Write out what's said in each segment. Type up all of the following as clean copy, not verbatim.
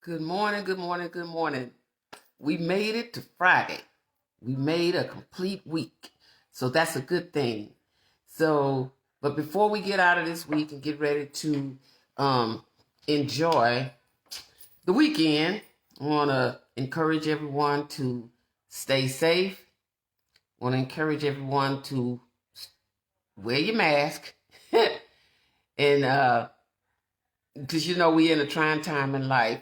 Good morning, good morning, good morning. We made it to Friday. We made a complete week. So that's a good thing. But before we get out of this week and get ready to enjoy the weekend, I want to encourage everyone to stay safe. I want to encourage everyone to wear your mask. and because we're in a trying time in life.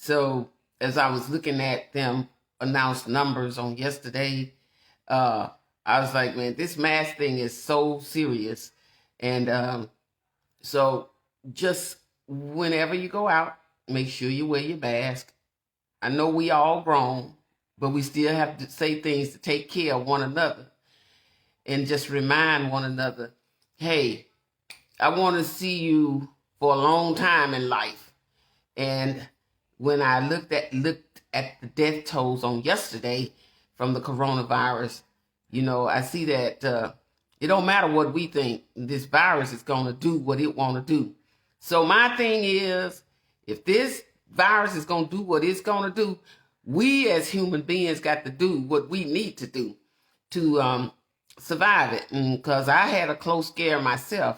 So as I was looking at them announced numbers on yesterday, I was like, man, this mask thing is so serious. And so just whenever you go out, make sure you wear your mask. I know we all grown, but we still have to say things to take care of one another and just remind one another, hey, I want to see you for a long time in life. And when I looked at the death tolls on yesterday from the coronavirus, I see that it don't matter what we think. This virus is going to do what it want to do. So my thing is, if this virus is going to do what it's going to do, we as human beings got to do what we need to do to survive it. Because I had a close scare myself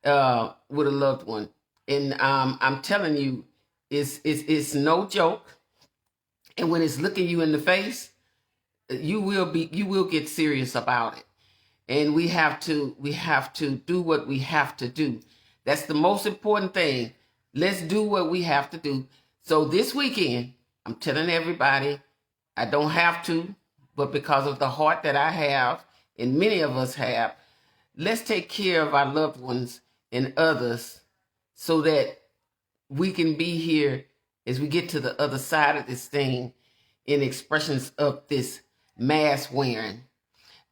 with a loved one. And I'm telling you, it's no joke. And when it's looking you in the face, you will get serious about it. And we have to do what we have to do. That's the most important thing. Let's do what we have to do. So this weekend, I'm telling everybody, I don't have to, but because of the heart that I have, and many of us have, let's take care of our loved ones and others so that we can be here as we get to the other side of this thing in expressions of this mask wearing.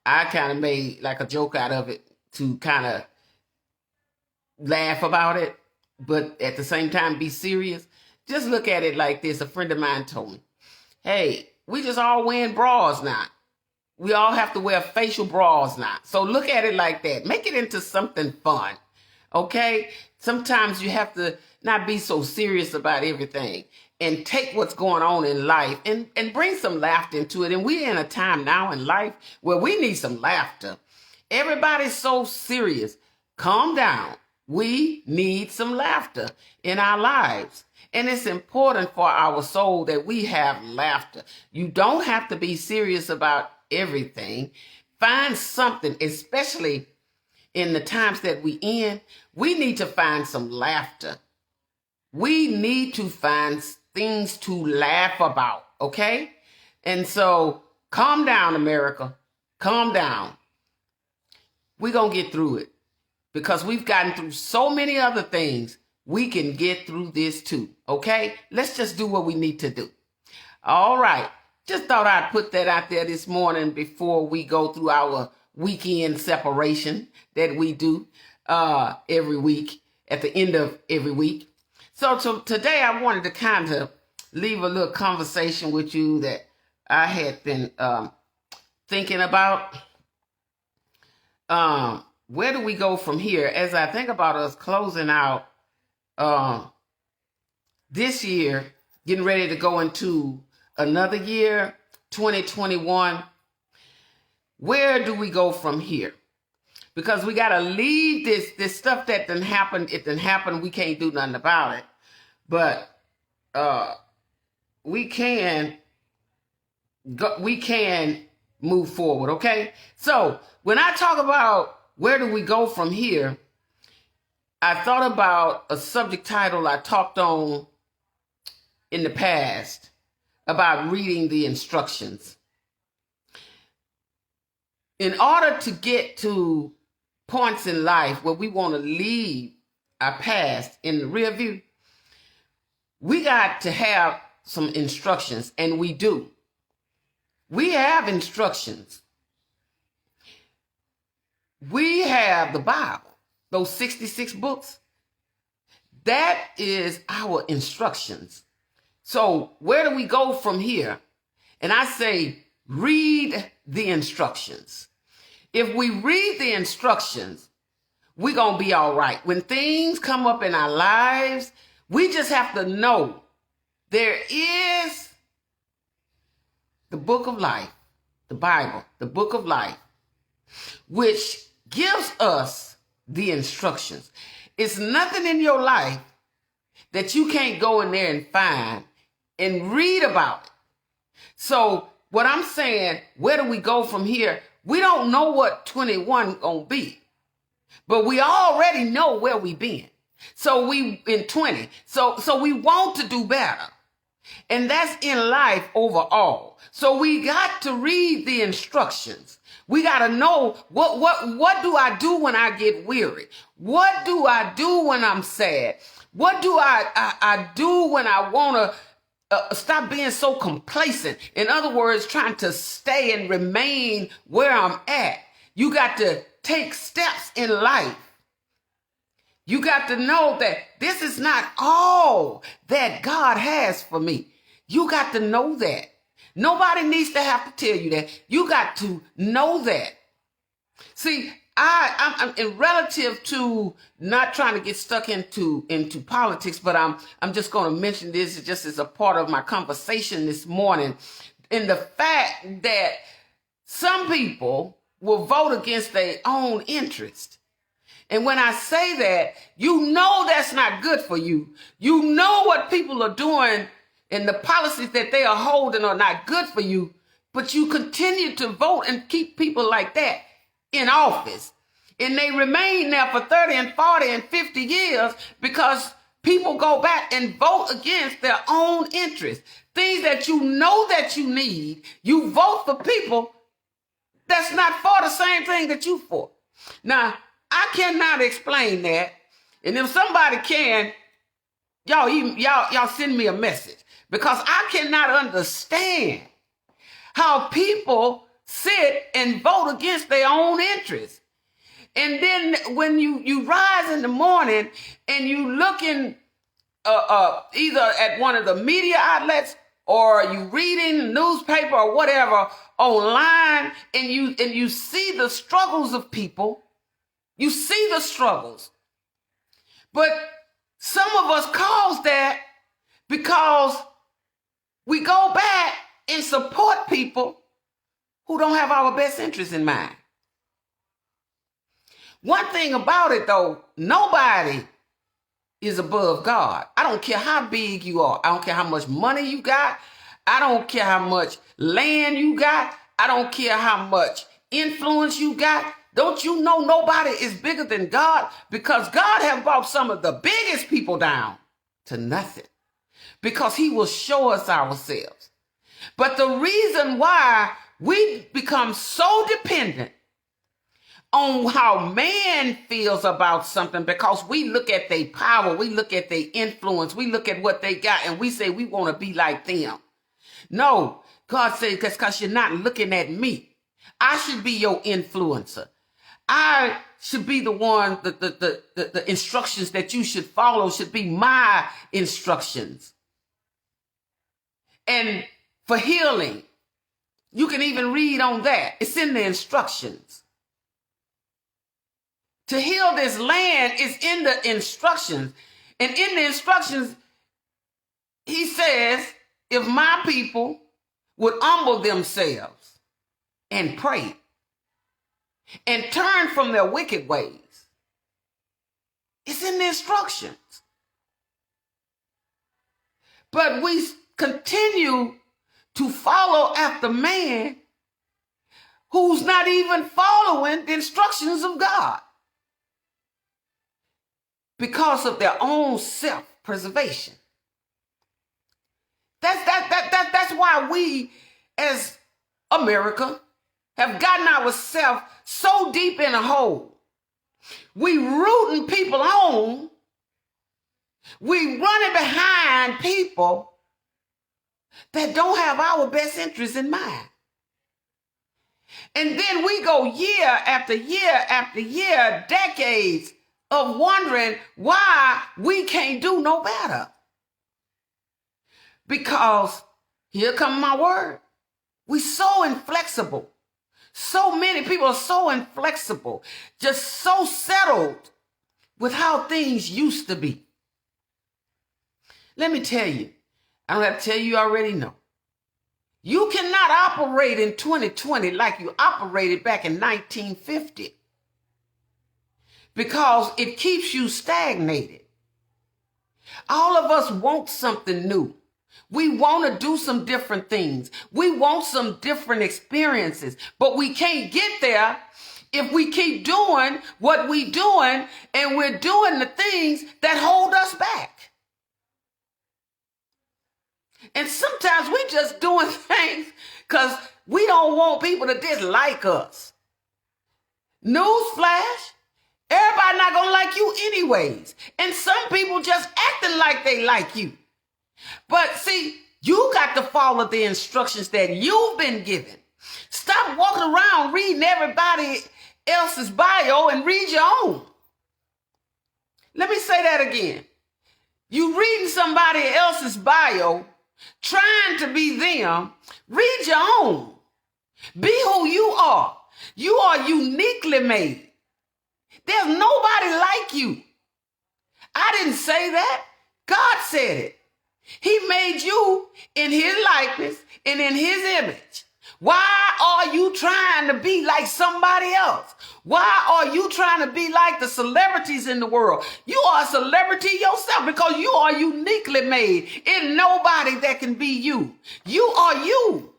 I kind of made like a joke out of it to kind of laugh about it, but at the same time be serious. Just look at it like this. A friend of mine told me, hey, we just all wearing bras now. We all have to wear facial bras now. So look at it like that. Make it into something fun. Okay? Sometimes you have to not be so serious about everything and take what's going on in life and bring some laughter into it. And we're in a time now in life where we need some laughter. Everybody's so serious. Calm down. We need some laughter in our lives. And it's important for our soul that we have laughter. You don't have to be serious about everything. Find something, especially in the times that we in, we need to find some laughter. We need to find things to laugh about, okay? And so calm down, America. Calm down. We're going to get through it because we've gotten through so many other things. We can get through this too, okay? Let's just do what we need to do. All right. Just thought I'd put that out there this morning before we go through our weekend separation that we do every week at the end of every week. So today I wanted to kind of leave a little conversation with you that I had been thinking about. Where do we go from here? As I think about us closing out this year, getting ready to go into another year, 2021, where do we go from here? Because we got to leave this stuff that didn't happen. It didn't happen. We can't do nothing about it. But we can move forward, okay? So when I talk about where do we go from here, I thought about a subject title I talked on in the past about reading the instructions. In order to get to points in life where we want to leave our past in the rear view, we got to have some instructions, and we do. We have instructions. We have the Bible, those 66 books. That is our instructions. So where do we go from here? And I say, read the instructions. If we read the instructions, we're going to be all right. When things come up in our lives, we just have to know There is the book of life, the Bible, the book of life, which gives us the instructions. It's nothing in your life that you can't go in there and find and read about it. So what I'm saying, where do we go from here? We don't know what 21 gonna be, but we already know where we been. So we in 20. So we want to do better. And that's in life overall. So we got to read the instructions. We got to know what do I do when I get weary? What do I do when I'm sad? What do I do when I want to stop being so complacent? In other words, trying to stay and remain where I'm at. You got to take steps in life. You got to know that this is not all that God has for me. You got to know that. Nobody needs to have to tell you that. You got to know that. See, I'm in relative to not trying to get stuck into politics, but I'm just going to mention this just as a part of my conversation this morning, in the fact that some people will vote against their own interest. And when I say that, you know that's not good for you. You know what people are doing and the policies that they are holding are not good for you, but you continue to vote and keep people like that in office. And they remain there for 30 and 40 and 50 years because people go back and vote against their own interests. Things that you know that you need, you vote for people that's not for the same thing that you for. Now, I cannot explain that. And if somebody can, y'all send me a message, because I cannot understand how people sit and vote against their own interests. And then when you rise in the morning and you looking either at one of the media outlets or you reading newspaper or whatever online, and you see the struggles of people. You see the struggles. But some of us cause that because we go back and support people who don't have our best interests in mind. One thing about it, though, nobody is above God. I don't care how big you are. I don't care how much money you got. I don't care how much land you got. I don't care how much influence you got. Don't you know nobody is bigger than God? Because God has brought some of the biggest people down to nothing, because he will show us ourselves. But the reason why we become so dependent on how man feels about something, because we look at their power, we look at their influence, we look at what they got, and we say we want to be like them. No, God says that's because you're not looking at me. I should be your influencer. I should be the one, the instructions that you should follow should be my instructions. And for healing, you can even read on that. It's in the instructions. To heal this land is in the instructions. And in the instructions, he says, if my people would humble themselves and pray and turn from their wicked ways, it's in the instructions. But we continue to follow after man who's not even following the instructions of God because of their own self-preservation. That's why we, as America, have gotten ourselves so deep in a hole. We rooting people on. We running behind people that don't have our best interests in mind. And then we go year after year after year, decades of wondering why we can't do no better. Because, here come my word, we so inflexible. So many people are so inflexible, just so settled with how things used to be. Let me tell you, I don't have to tell you, you already know. You cannot operate in 2020 like you operated back in 1950 because it keeps you stagnated. All of us want something new. We want to do some different things. We want some different experiences, but we can't get there if we keep doing what we're doing and we're doing the things that hold us back. And sometimes we just doing things because we don't want people to dislike us. Newsflash, everybody not going to like you anyways. And some people just acting like they like you. But see, you got to follow the instructions that you've been given. Stop walking around reading everybody else's bio and read your own. Let me say that again. You reading somebody else's bio, trying to be them, read your own. Be who you are. You are uniquely made. There's nobody like you. I didn't say that. God said it. He made you in his likeness and in his image. Why are you trying to be like somebody else? Why are you trying to be like the celebrities in the world? You are a celebrity yourself because you are uniquely made. Ain't nobody that can be you. You are you.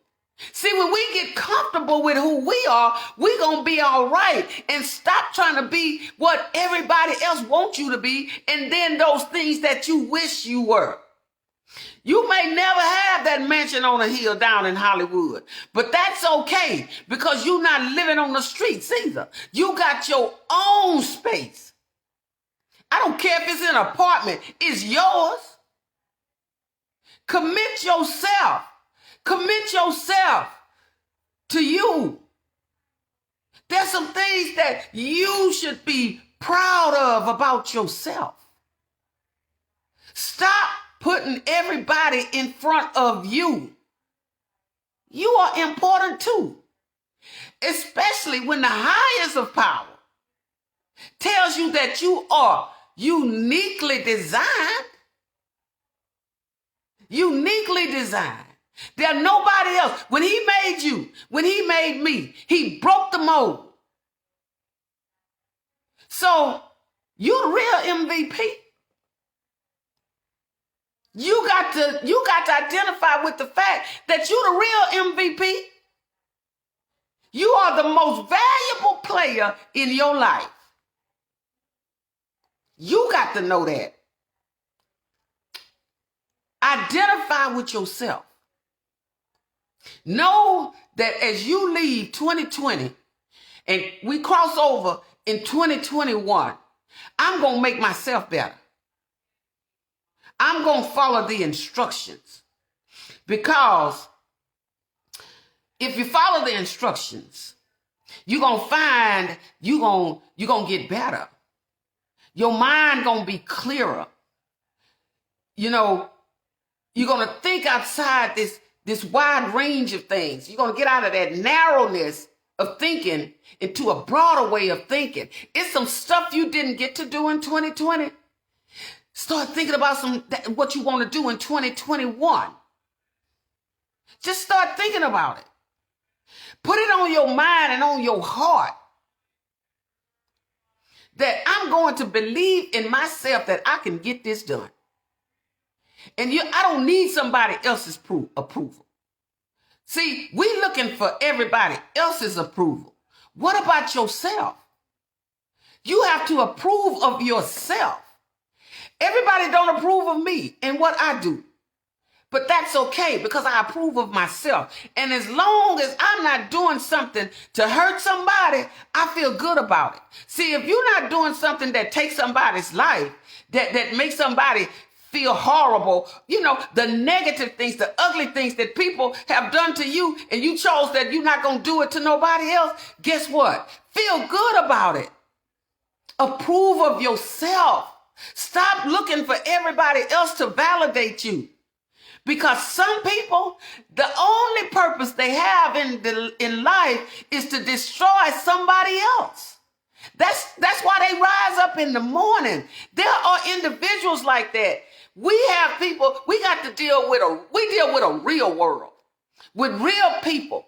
See, when we get comfortable with who we are, we're going to be all right and stop trying to be what everybody else wants you to be and then those things that you wish you were. You may never have that mansion on a hill down in Hollywood, but that's okay because you're not living on the streets either. You got your own space. I don't care if it's an apartment, it's yours. Commit yourself. Commit yourself to you. There's some things that you should be proud of about yourself. Stop putting everybody in front of you. You are important too, especially when the highest of power tells you that you are uniquely designed. Uniquely designed. There's nobody else. When he made you, when he made me, he broke the mold. So you're the real MVP. You got to identify with the fact that you're the real MVP. You are the most valuable player in your life. You got to know that. Identify with yourself. Know that as you leave 2020 and we cross over in 2021, I'm going to make myself better. I'm going to follow the instructions because if you follow the instructions, you're going to find you're going to get better. Your mind going to be clearer. You know, you're going to think outside this wide range of things. You're going to get out of that narrowness of thinking into a broader way of thinking. It's some stuff you didn't get to do in 2020. Start thinking about what you want to do in 2021. Just start thinking about it. Put it on your mind and on your heart that I'm going to believe in myself that I can get this done. And I don't need somebody else's approval. See, we're looking for everybody else's approval. What about yourself? You have to approve of yourself. Everybody don't approve of me and what I do. But that's okay because I approve of myself. And as long as I'm not doing something to hurt somebody, I feel good about it. See, if you're not doing something that takes somebody's life, that makes somebody feel horrible, you know, the negative things, the ugly things that people have done to you, and you chose that you're not going to do it to nobody else, guess what? Feel good about it. Approve of yourself. Stop looking for everybody else to validate you. Because some people, the only purpose they have in life is to destroy somebody else. That's why they rise up in the morning. There are individuals like that. We have people, we deal with a real world with real people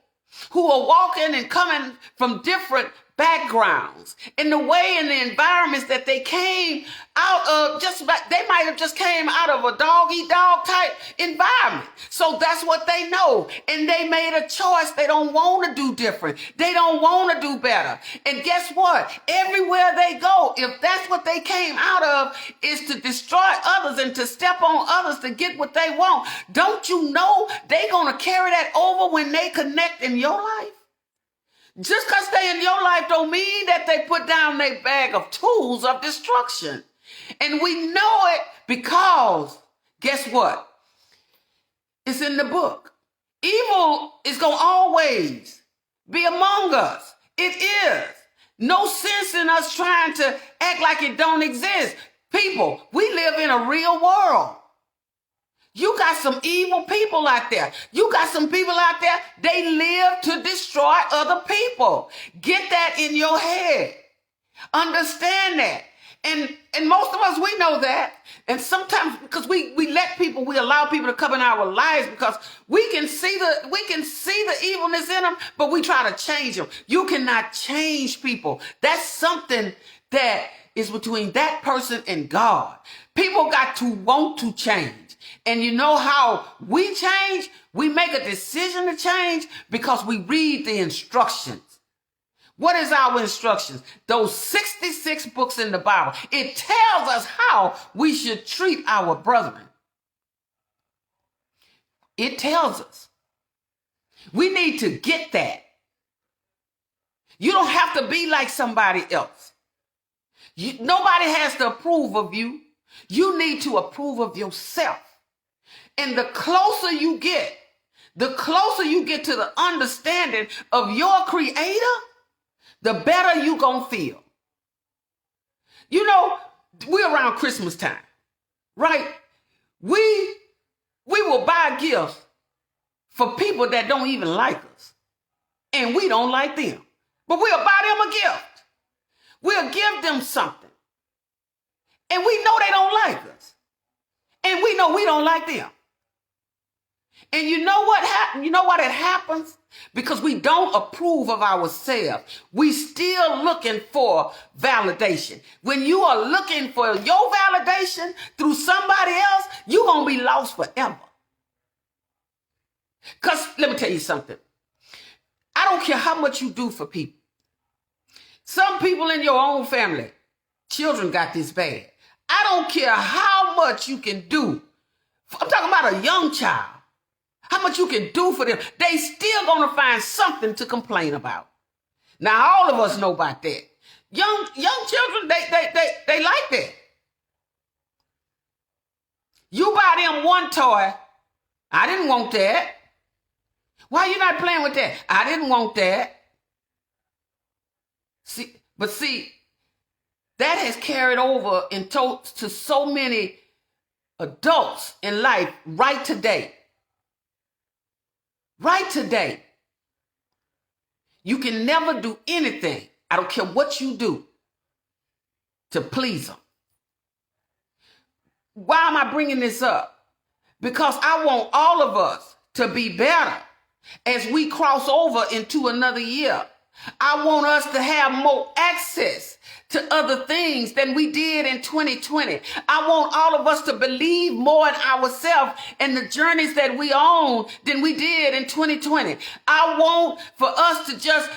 who are walking and coming from different backgrounds, and the way and the environments that they came out of, they might have just came out of a dog-eat-dog type environment. So that's what they know, and they made a choice. They don't want to do different. They don't want to do better. And guess what? Everywhere they go, if that's what they came out of, is to destroy others and to step on others to get what they want, don't you know they're going to carry that over when they connect in your life? Just because they in your life don't mean that they put down their bag of tools of destruction. And we know it because, guess what? It's in the book. Evil is going to always be among us. It is. No sense in us trying to act like it don't exist. People, we live in a real world. You got some evil people out there. You got some people out there, they live to destroy other people. Get that in your head. Understand that. And most of us, we know that. And sometimes because we allow people to come in our lives because we can see the evilness in them, but we try to change them. You cannot change people. That's something that is between that person and God. People got to want to change. And you know how we change? We make a decision to change because we read the instructions. What is our instructions? Those 66 books in the Bible. It tells us how we should treat our brethren. It tells us. We need to get that. You don't have to be like somebody else. Nobody has to approve of you. You need to approve of yourself. And the closer you get to the understanding of your Creator, the better you gonna feel. You know, we're around Christmas time, right? We will buy gifts for people that don't even like us, and we don't like them. But we'll buy them a gift. We'll give them something. And we know they don't like us. And we know we don't like them. And you know what happened? You know what it happens? Because we don't approve of ourselves. We still looking for validation. When you are looking for your validation through somebody else, you're going to be lost forever. Because let me tell you something. I don't care how much you do for people. Some people in your own family, children got this bad. I don't care how much you can do. I'm talking about a young child. How much you can do for them. They still going to find something to complain about. Now, all of us know about that. Young children, they like that. You buy them one toy. I didn't want that. Why are you not playing with that? I didn't want that. See, that has carried over to so many adults in life right today. Right today. You can never do anything, I don't care what you do, to please them. Why am I bringing this up? Because I want all of us to be better as we cross over into another year. I want us to have more access to other things than we did in 2020. I want all of us to believe more in ourselves and the journeys that we own than we did in 2020. I want for us to just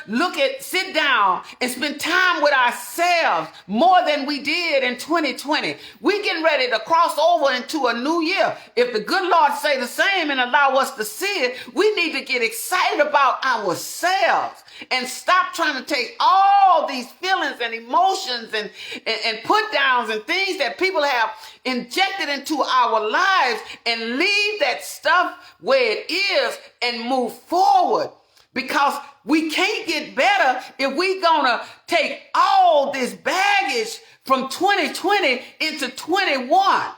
sit down and spend time with ourselves more than we did in 2020. We getting ready to cross over into a new year. If the good Lord say the same and allow us to see it, we need to get excited about ourselves and stop trying to take all these feelings and emotions and put downs and things that people have injected into our lives and leave that stuff where it is and move forward. Because we can't get better if we gonna take all this baggage from 2020 into 21.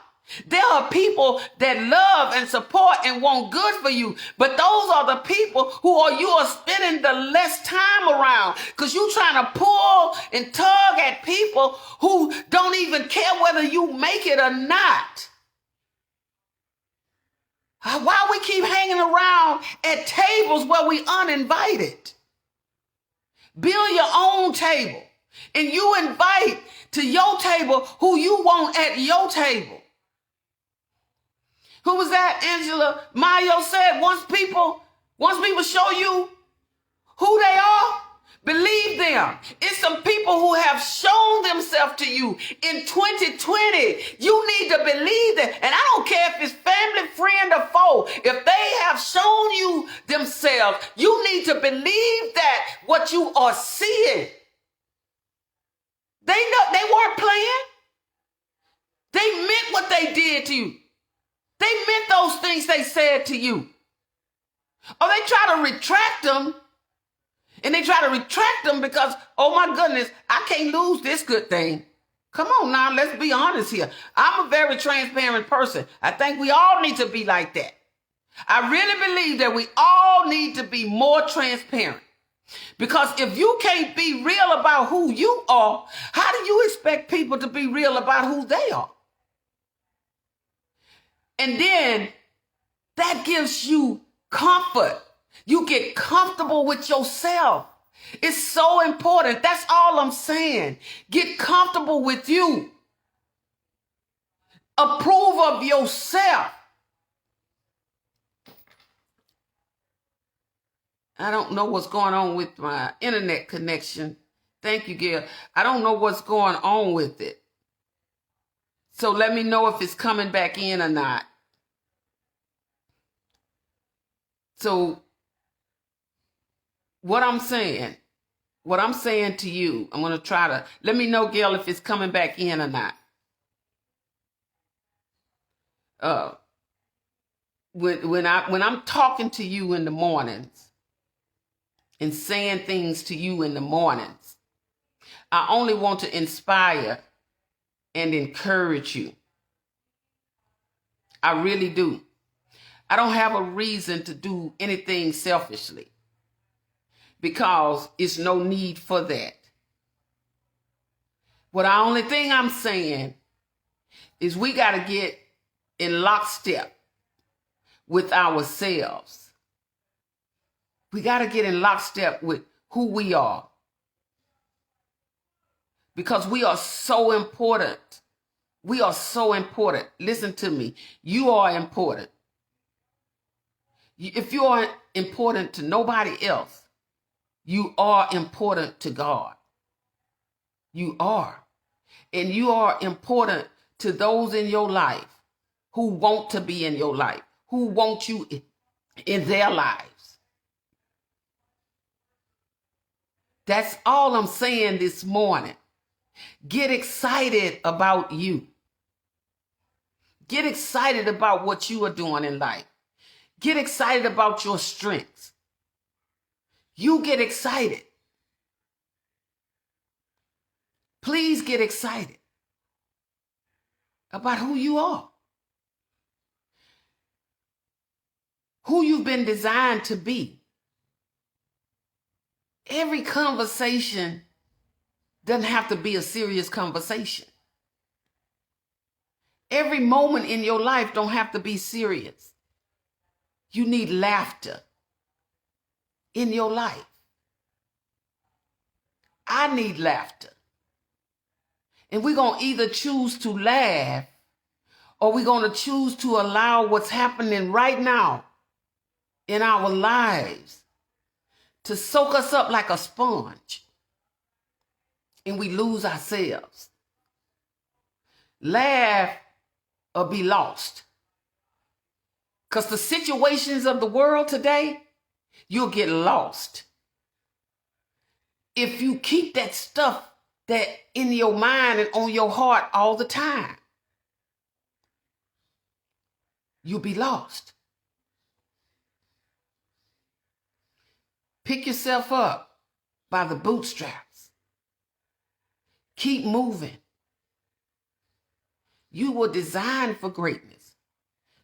There are people that love and support and want good for you, but those are the people you are spending the less time around because you're trying to pull and tug at people who don't even care whether you make it or not. Why we keep hanging around at tables where we uninvited? Build your own table. And you invite to your table who you want at your table. Who was that? Angela Mayo said, once people show you who they are, believe them. It's some people who have shown themselves to you in 2020. You need to believe that. And I don't care if it's family, friend, or foe. If they have shown you themselves, you need to believe that what you are seeing. They weren't playing. They meant what they did to you. They meant those things they said to you. Or they try to retract them. And they try to retract them because, oh my goodness, I can't lose this good thing. Come on now, let's be honest here. I'm a very transparent person. I think we all need to be like that. I really believe that we all need to be more transparent. Because if you can't be real about who you are, how do you expect people to be real about who they are? And then that gives you comfort. You get comfortable with yourself. It's so important. That's all I'm saying. Get comfortable with you. Approve of yourself. I don't know what's going on with my internet connection. Thank you, Gail. I don't know what's going on with it. So let me know if it's coming back in or not. So what I'm saying to you, I'm going to try to, let me know, Gail, if it's coming back in or not. When I'm talking to you in the mornings and saying things to you in the mornings, I only want to inspire and encourage you. I really do. I don't have a reason to do anything selfishly because it's no need for that. What the only thing I'm saying is we got to get in lockstep with ourselves. We got to get in lockstep with who we are because we are so important. We are so important. Listen to me. You are important. If you aren't important to nobody else, you are important to God. You are. And you are important to those in your life who want to be in your life, who want you in their lives. That's all I'm saying this morning. Get excited about you. Get excited about what you are doing in life. Get excited about your strengths. You get excited. Please get excited about who you are. Who you've been designed to be. Every conversation doesn't have to be a serious conversation. Every moment in your life don't have to be serious. You need laughter in your life. I need laughter. And we're going to either choose to laugh or we're going to choose to allow what's happening right now in our lives to soak us up like a sponge and we lose ourselves. Laugh or be lost. Because the situations of the world today, you'll get lost. If you keep that stuff that in your mind and on your heart all the time, you'll be lost. Pick yourself up by the bootstraps. Keep moving. You were designed for greatness.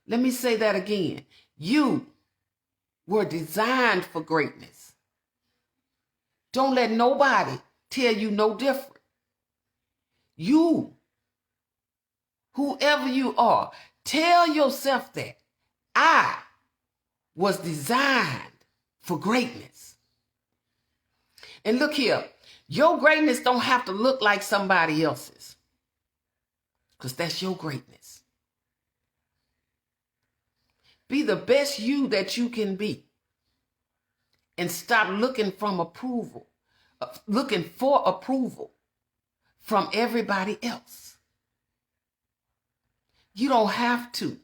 Let me say that again. You were designed for greatness. Don't let nobody tell you no different. You, whoever you are, tell yourself that. I was designed for greatness. And look here, your greatness don't have to look like somebody else's, because that's your greatness. Be the best you that you can be. And stop looking for approval from everybody else. You don't have to.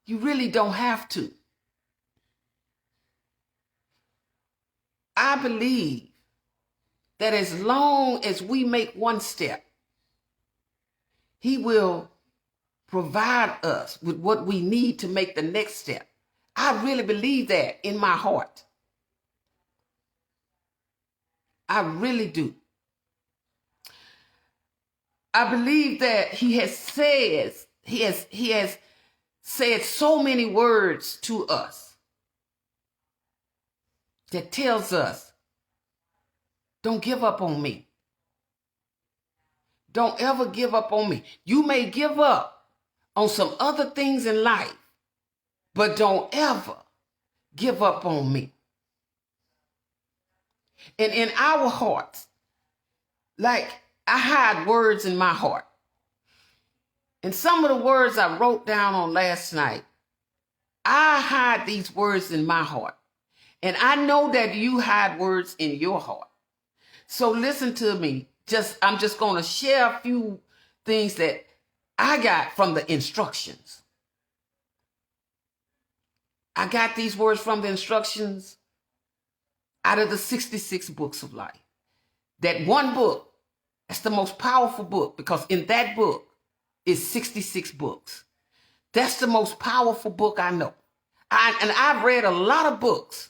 You really don't have to. I believe that as long as we make one step, he will provide us with what we need to make the next step. I really believe that in my heart. I really do. I believe that he has said so many words to us that tells us, don't give up on me. Don't ever give up on me. You may give up on some other things in life, but don't ever give up on me. And in our hearts, like I hide words in my heart. And some of the words I wrote down on last night, I hide these words in my heart. And I know that you hide words in your heart. So listen to me. I'm just going to share a few things that I got from the instructions. I got these words from the instructions out of the 66 books of life. That one book, that's the most powerful book, because in that book is 66 books. That's the most powerful book I know. And I've read a lot of books.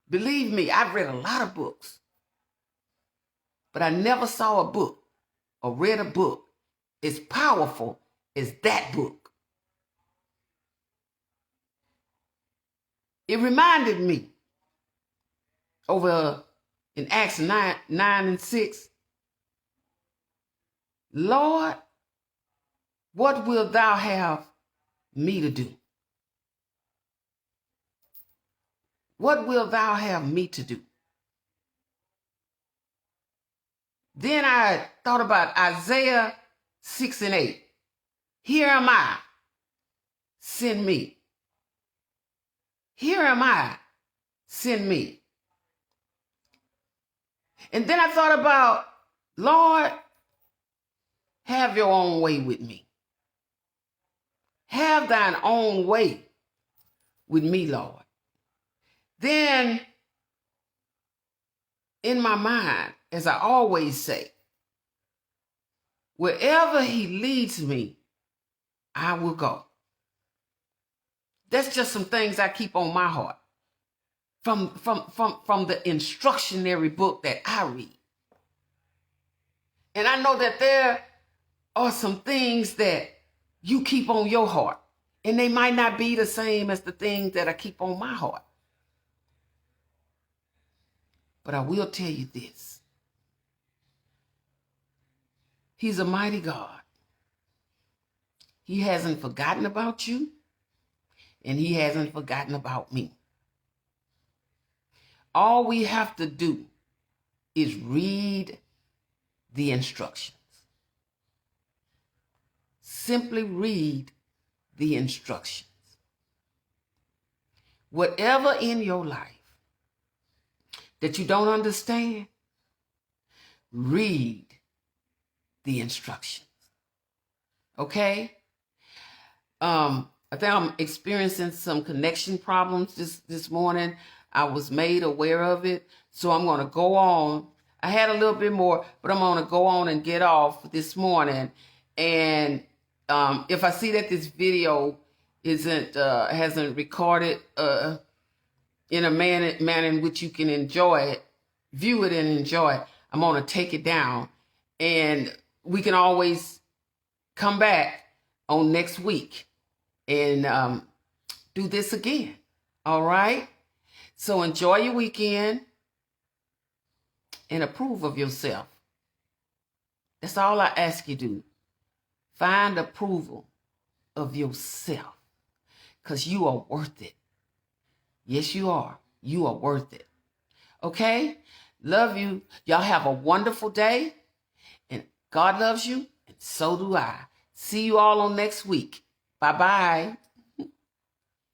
Believe me, I've read a lot of books. But I never saw a book or read a book as powerful as that book. It reminded me over in Acts 9 and 6, Lord, what wilt thou have me to do? What wilt thou have me to do? Then I thought about Isaiah 6 and 8. Here am I, send me. Here am I, send me. And then I thought about, Lord, have your own way with me. Have thine own way with me, Lord. Then, in my mind, as I always say, wherever he leads me, I will go. That's just some things I keep on my heart from the instructionary book that I read. And I know that there are some things that you keep on your heart, and they might not be the same as the things that I keep on my heart. But I will tell you this. He's a mighty God. He hasn't forgotten about you, and he hasn't forgotten about me. All we have to do is read the instructions. Simply read the instructions. Whatever in your life that you don't understand, read the instructions. Okay? I think I'm experiencing some connection problems this morning. I was made aware of it. So I'm going to go on. I had a little bit more, but I'm going to go on and get off this morning. And if I see that this video hasn't recorded in a manner in which you can enjoy it, view it and enjoy it, I'm going to take it down. And we can always come back on next week and do this again. All right? So enjoy your weekend and approve of yourself. That's all I ask you to do. Find approval of yourself because you are worth it. Yes, you are. You are worth it. Okay? Love you. Y'all have a wonderful day. And God loves you, and so do I. See you all on next week. Bye-bye.